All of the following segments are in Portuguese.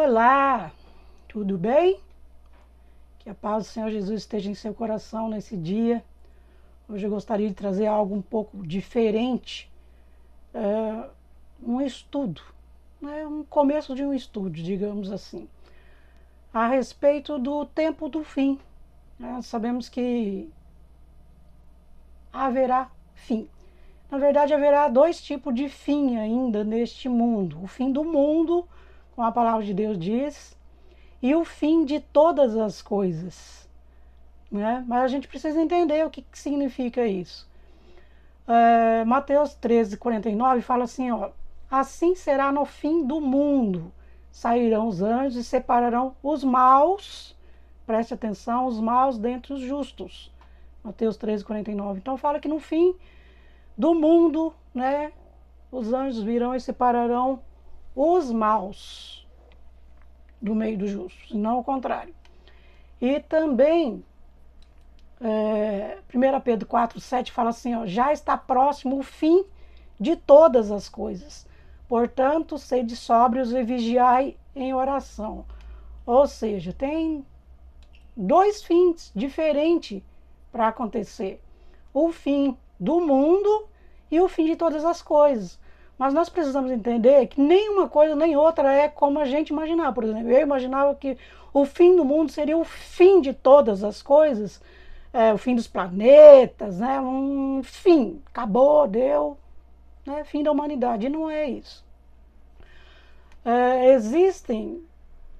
Olá, tudo bem? Que a paz do Senhor Jesus esteja em seu coração nesse dia. Hoje eu gostaria de trazer algo um pouco diferente, um estudo, né? Um começo de um estudo, digamos assim, a respeito do tempo do fim. Nós sabemos que haverá fim. Na verdade, haverá dois tipos de fim ainda neste mundo. O fim do mundo, como a palavra de Deus diz, e o fim de todas as coisas, né? Mas a gente precisa entender o que significa isso. Mateus 13:49 fala assim, ó: assim será no fim do mundo, sairão os anjos e separarão os maus, preste atenção, os maus dentre os justos. Mateus 13:49. Então fala que no fim do mundo, né, os anjos virão e separarão os maus do meio dos justos, e não o contrário. E também 1 Pedro 4:7 fala assim, ó: já está próximo o fim de todas as coisas, portanto sede sóbrios e vigiai em oração. Ou seja, tem dois fins diferentes para acontecer: o fim do mundo e o fim de todas as coisas. Mas nós precisamos entender que nem uma coisa nem outra é como a gente imaginava. Por exemplo, eu imaginava que o fim do mundo seria o fim de todas as coisas, o fim dos planetas, né? Um fim, acabou, deu, né? Fim da humanidade. E não é isso. Existem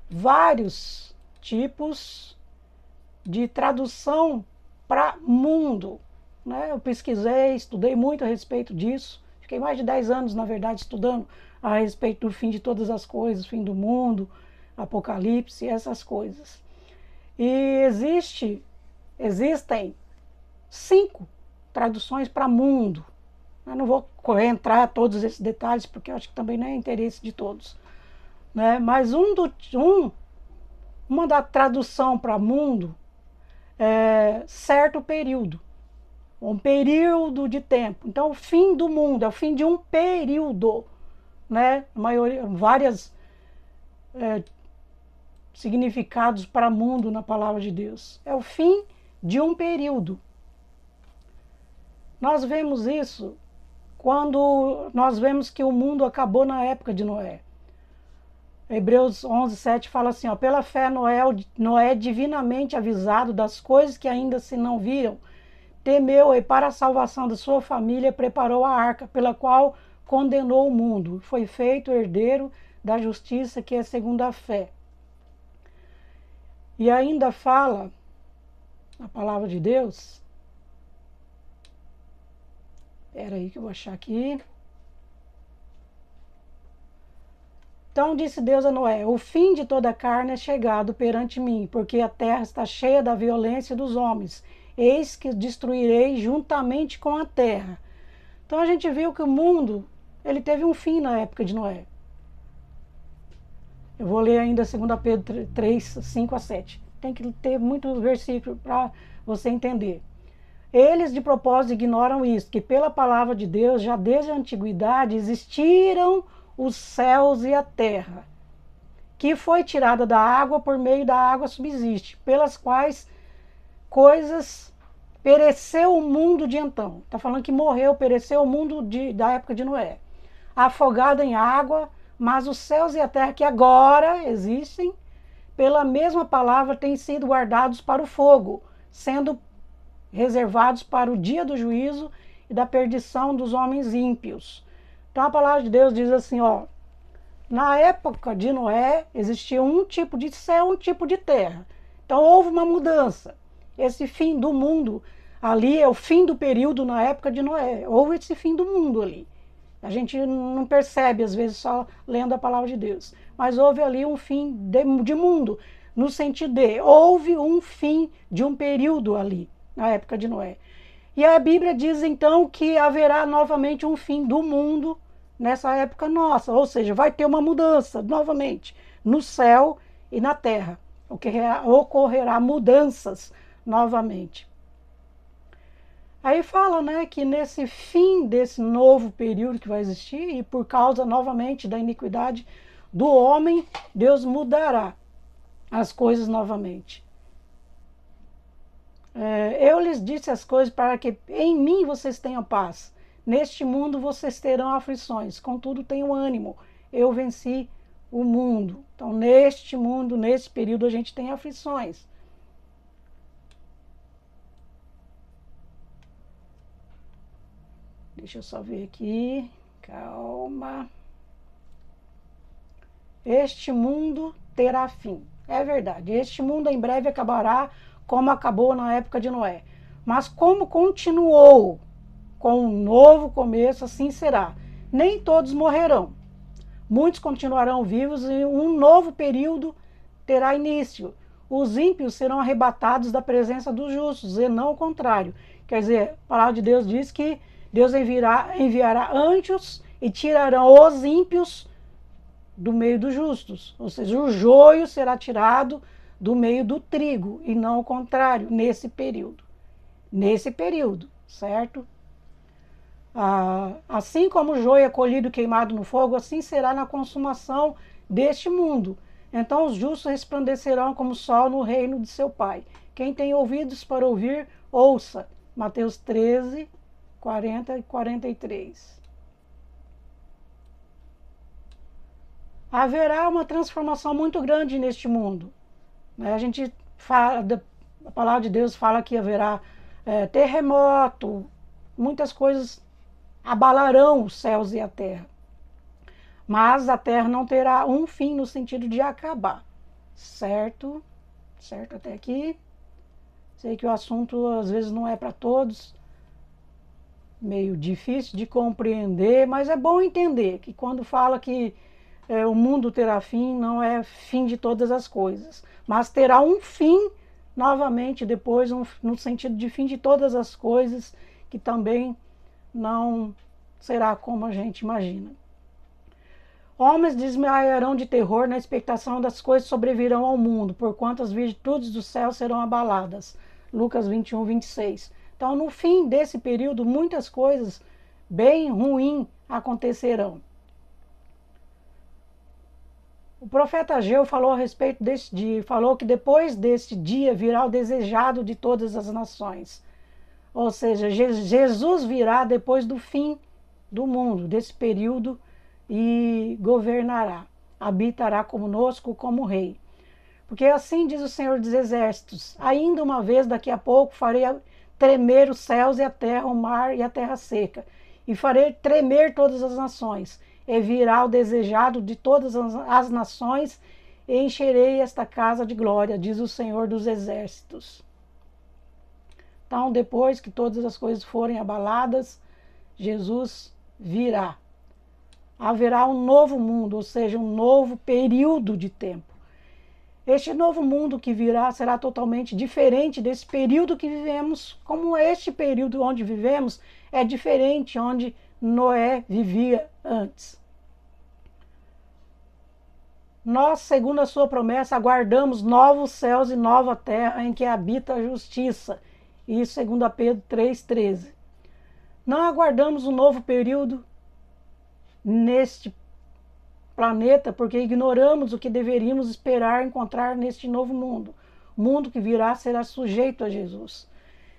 vários tipos de tradução para mundo, né? Eu pesquisei, estudei muito a respeito disso. Fiquei mais de 10 anos, na verdade, estudando a respeito do fim de todas as coisas, fim do mundo, Apocalipse, essas coisas. E existem 5 traduções para mundo. Eu não vou entrar em todos esses detalhes, porque eu acho que também não é interesse de todos, né? Mas uma da tradução para mundo é certo período. Um período de tempo. Então, o fim do mundo é o fim de um período, né? Vários significados para mundo na palavra de Deus. É o fim de um período. Nós vemos isso quando nós vemos que o mundo acabou na época de Noé. Hebreus 11:7 fala assim, ó: pela fé Noé divinamente avisado das coisas que ainda se não viram, temeu e para a salvação da sua família preparou a arca, pela qual condenou o mundo. Foi feito herdeiro da justiça, que é segundo a fé. E ainda fala a palavra de Deus. Espera aí que eu vou achar aqui. Então disse Deus a Noé: o fim de toda a carne é chegado perante mim, porque a terra está cheia da violência dos homens. Eis que destruirei juntamente com a terra. Então a gente viu que o mundo, ele teve um fim na época de Noé. Eu vou ler ainda 2 Pedro 3:5-7. Tem que ter muitos versículos para você entender. Eles de propósito ignoram isso, que pela palavra de Deus, já desde a antiguidade, existiram os céus e a terra, que foi tirada da água, por meio da água subsiste, pelas quais coisas pereceu o mundo de então. Está falando que morreu, pereceu o mundo da época de Noé, afogado em água, mas os céus e a terra que agora existem, pela mesma palavra, têm sido guardados para o fogo, sendo reservados para o dia do juízo e da perdição dos homens ímpios. Então a palavra de Deus diz assim, ó: na época de Noé existia um tipo de céu, um tipo de terra. Então houve uma mudança. Esse fim do mundo ali é o fim do período na época de Noé. Houve esse fim do mundo ali. A gente não percebe, às vezes, só lendo a palavra de Deus. Mas houve ali um fim de mundo, no sentido de houve um fim de um período ali, na época de Noé. E a Bíblia diz, então, que haverá novamente um fim do mundo nessa época nossa. Ou seja, vai ter uma mudança novamente no céu e na terra. Ocorrerá mudanças novamente. Aí fala, né, que nesse fim desse novo período que vai existir, e por causa novamente da iniquidade do homem, Deus mudará as coisas novamente. Eu lhes disse as coisas para que em mim vocês tenham paz. Neste mundo vocês terão aflições, contudo tenham ânimo. Eu venci o mundo. Então, neste mundo, nesse período, a gente tem aflições. Deixa eu só ver aqui. Calma. Este mundo terá fim. É verdade. Este mundo em breve acabará como acabou na época de Noé. Mas como continuou com um novo começo, assim será. Nem todos morrerão. Muitos continuarão vivos e um novo período terá início. Os ímpios serão arrebatados da presença dos justos e não o contrário. Quer dizer, a palavra de Deus diz que Deus enviará anjos e tirarão os ímpios do meio dos justos. Ou seja, o joio será tirado do meio do trigo e não o contrário, nesse período. Nesse período, certo? Assim como o joio é colhido e queimado no fogo, assim será na consumação deste mundo. Então os justos resplandecerão como o sol no reino de seu Pai. Quem tem ouvidos para ouvir, ouça. Mateus 13, 40 e 43. Haverá uma transformação muito grande neste mundo. A gente fala, a palavra de Deus fala que haverá terremoto, muitas coisas abalarão os céus e a terra. Mas a terra não terá um fim no sentido de acabar. Certo? Certo até aqui? Sei que o assunto às vezes não é para todos, meio difícil de compreender, mas é bom entender que quando fala que o mundo terá fim, não é fim de todas as coisas, mas terá um fim novamente depois, no sentido de fim de todas as coisas, que também não será como a gente imagina. Homens desmaiarão de terror na expectação das coisas que sobrevirão ao mundo, porquanto as virtudes do céu serão abaladas. Lucas 21, 26. Então, no fim desse período, muitas coisas bem ruins acontecerão. O profeta Ageu falou a respeito desse dia, falou que depois deste dia virá o desejado de todas as nações. Ou seja, Jesus virá depois do fim do mundo, desse período, e governará, habitará conosco como rei. Porque assim diz o Senhor dos Exércitos: ainda uma vez, daqui a pouco, farei tremer os céus e a terra, o mar e a terra seca, e farei tremer todas as nações, e virá o desejado de todas as nações, e encherei esta casa de glória, diz o Senhor dos Exércitos. Então, depois que todas as coisas forem abaladas, Jesus virá. Haverá um novo mundo, ou seja, um novo período de tempo. Este novo mundo que virá será totalmente diferente desse período que vivemos, como este período onde vivemos é diferente onde Noé vivia antes. Nós, segundo a sua promessa, aguardamos novos céus e nova terra em que habita a justiça. Isso segundo a Pedro 3,13. Não aguardamos um novo período neste planeta porque ignoramos o que deveríamos esperar encontrar neste novo mundo. O mundo que virá será sujeito a Jesus.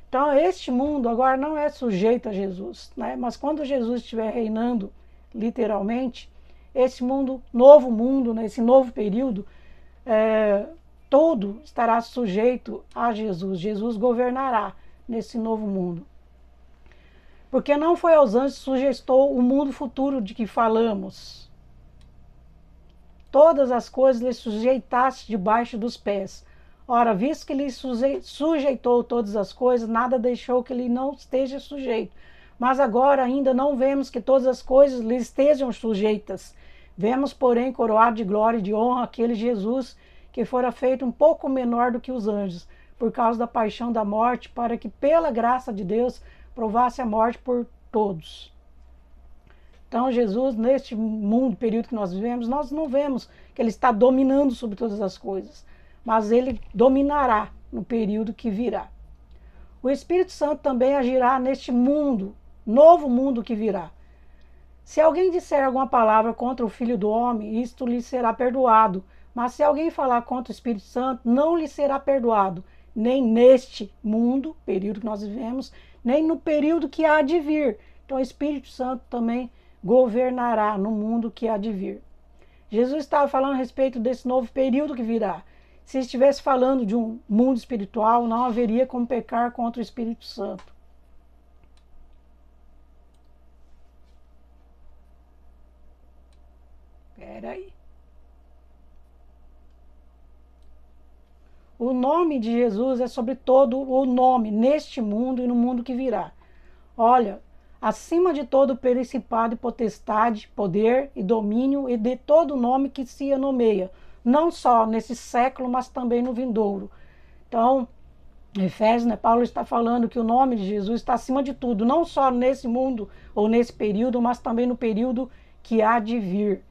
Então, este mundo agora não é sujeito a Jesus, né? Mas quando Jesus estiver reinando, literalmente, esse mundo, novo mundo, nesse novo período, todo estará sujeito a Jesus. Jesus governará nesse novo mundo. Porque não foi aos anjos que suggestou o mundo futuro de que falamos. Todas as coisas lhe sujeitaste debaixo dos pés. Ora, visto que lhe sujeitou todas as coisas, nada deixou que lhe não esteja sujeito. Mas agora ainda não vemos que todas as coisas lhe estejam sujeitas. Vemos, porém, coroado de glória e de honra aquele Jesus que fora feito um pouco menor do que os anjos, por causa da paixão da morte, para que, pela graça de Deus, provasse a morte por todos. Então, Jesus, neste mundo, período que nós vivemos, nós não vemos que ele está dominando sobre todas as coisas, mas ele dominará no período que virá. O Espírito Santo também agirá neste mundo, novo mundo que virá. Se alguém disser alguma palavra contra o Filho do Homem, isto lhe será perdoado. Mas se alguém falar contra o Espírito Santo, não lhe será perdoado, nem neste mundo, período que nós vivemos, nem no período que há de vir. Então o Espírito Santo também governará no mundo que há de vir. Jesus estava falando a respeito desse novo período que virá. Se estivesse falando de um mundo espiritual, não haveria como pecar contra o Espírito Santo. Espera aí. O nome de Jesus é sobre todo o nome neste mundo e no mundo que virá. Olha, acima de todo principado e potestade, poder e domínio e de todo nome que se nomeia, não só nesse século, mas também no vindouro. Então, Efésios, né, Paulo está falando que o nome de Jesus está acima de tudo, não só nesse mundo ou nesse período, mas também no período que há de vir.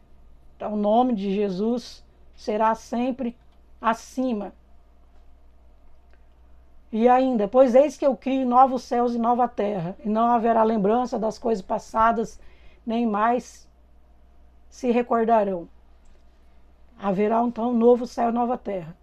Então, o nome de Jesus será sempre acima. E ainda, pois eis que eu crio novos céus e nova terra, e não haverá lembrança das coisas passadas, nem mais se recordarão. Haverá então um novo céu e nova terra.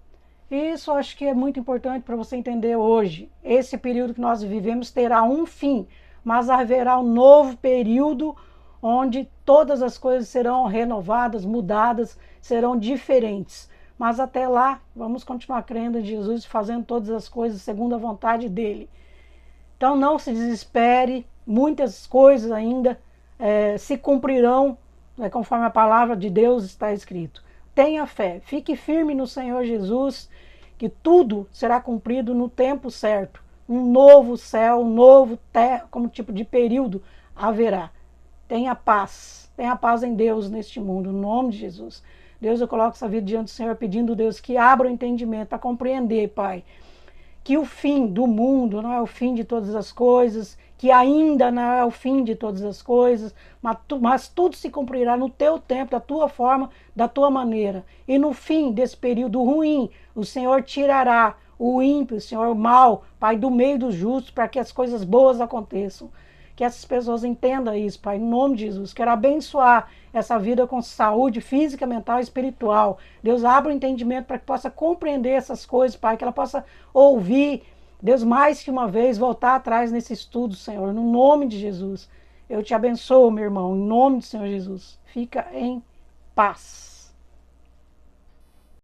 E isso eu acho que é muito importante para você entender hoje. Esse período que nós vivemos terá um fim, mas haverá um novo período onde todas as coisas serão renovadas, mudadas, serão diferentes. Mas até lá, vamos continuar crendo em Jesus e fazendo todas as coisas segundo a vontade dele. Então não se desespere, muitas coisas ainda se cumprirão, conforme a palavra de Deus está escrito. Tenha fé, fique firme no Senhor Jesus, que tudo será cumprido no tempo certo. Um novo céu, um novo terra, como tipo de período haverá. Tenha paz em Deus neste mundo, no nome de Jesus. Deus, eu coloco essa vida diante do Senhor, pedindo, Deus, que abra o entendimento para compreender, Pai, que o fim do mundo não é o fim de todas as coisas, que ainda não é o fim de todas as coisas, mas tudo se cumprirá no teu tempo, da tua forma, da tua maneira. E no fim desse período ruim, o Senhor tirará o ímpio, o Senhor o mal, Pai, do meio dos justos, para que as coisas boas aconteçam. Que essas pessoas entendam isso, Pai, em nome de Jesus. Quero abençoar essa vida com saúde física, mental e espiritual. Deus, abra o entendimento para que possa compreender essas coisas, Pai, que ela possa ouvir, Deus, mais que uma vez, voltar atrás nesse estudo, Senhor, no nome de Jesus. Eu te abençoo, meu irmão, em nome do Senhor Jesus. Fica em paz.